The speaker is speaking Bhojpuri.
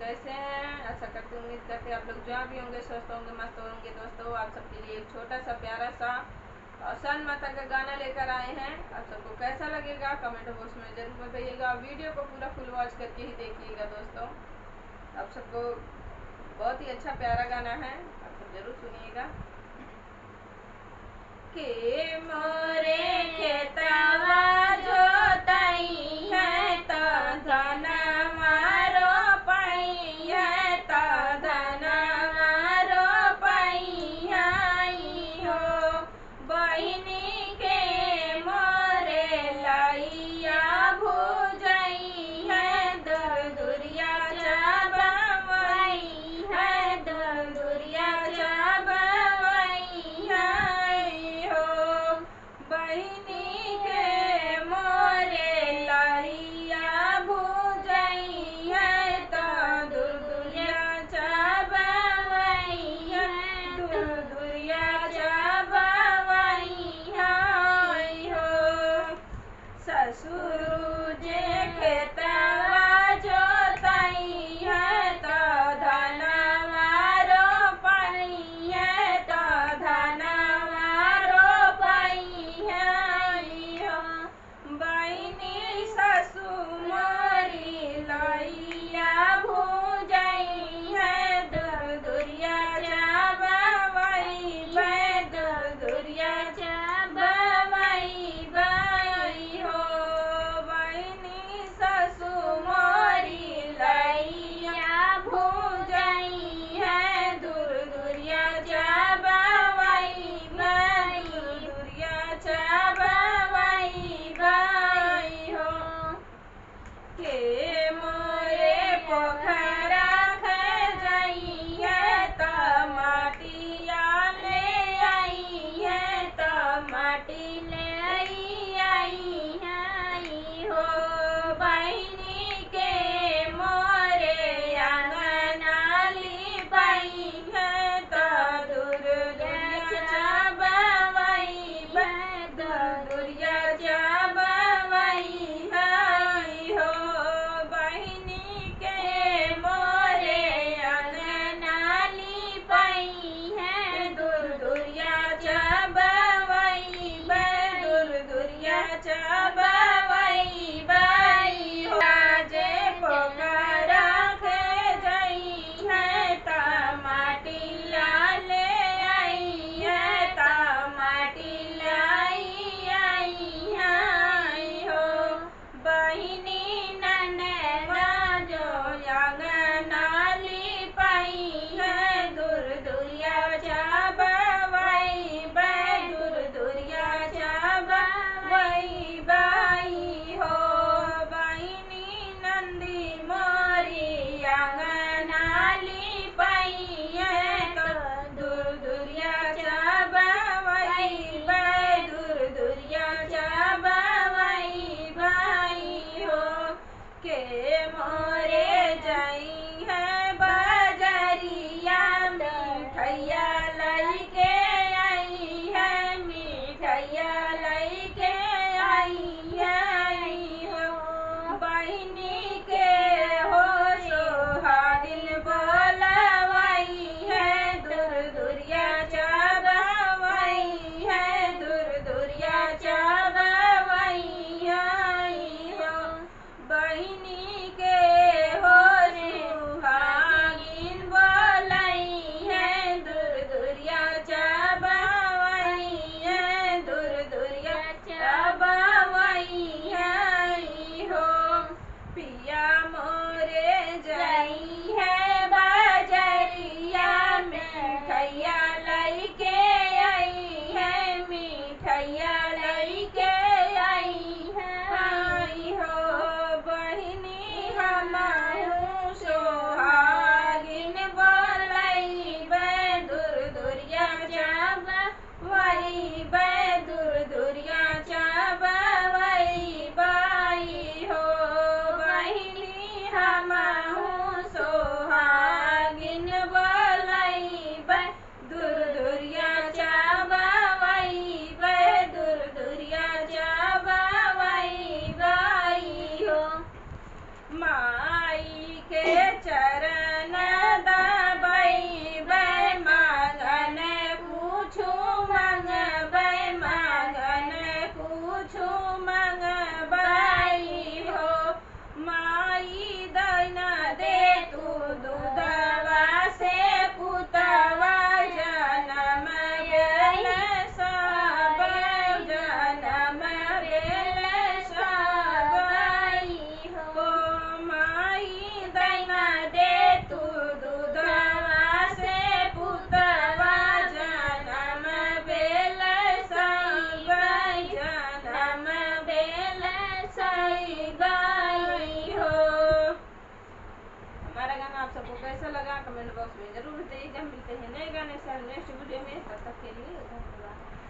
कैसे हैं? आशा करती उम्मीद करते आप लोग जहाँ भी होंगे स्वस्थ होंगे, मस्त होंगे। दोस्तों, आप सबके लिए एक छोटा सा प्यारा सा सन माता का गाना लेकर आए हैं। आप सबको कैसा लगेगा कमेंट बॉक्स में जरूर बताइएगा। वीडियो को पूरा फुल वॉच करके ही देखिएगा। दोस्तों, आप सबको बहुत ही अच्छा प्यारा गाना है, आप सब जरूर सुनिएगा। के मोरे खेतवा जोतई है तो धनवा रोपई है तो धनवा रोपई है हो। बहिनी के मोरे लइया भुजई है दूर दुरिया चबवई है दूर दुरिया चबवई है हो। बहिनी के मोरे लइया भुजई है तो दूर दुरिया चबवई है दूर दुरिया चबवई है हो। ससुर जे खेतवा जोतई है तो धनवा रोपई है तो धनवा रोपई है हो। बहिनी ससुर मोरी लइया भुजई है दूर दुरिया चबवई है दूर दुरिया चबवई हो। बहिनी ससुर मोरी लइया भुजई है दूर दुरिया चबवई दूर दुरिया चबवई हो। के मोरे पोखरा खजई है तो माटिया ले आई है तो माटी ले आई है हो। बहिनी के मोरे आंगना लिपाई है तो दूर दुरिया चबवई दूर दुरिया चबवई है हो। बहिनी के मोरे आंगना लिपाई है दूर दुरिया चबवई दूर दुरिया चबवई हो। जे पोखरा खजई है तो माटी ले आई है तो माटी लाई आई है हो। बहिनी ननवा जो आंगना लिपाई है दूर दुरिया चबवई दूर दुरिया चबवई कैसा लगा कमेंट बॉक्स में जरूर बताइएगा। मिलते हैं नए गाने से नेक्स्ट वीडियो में, तब तक के लिए धन्यवाद।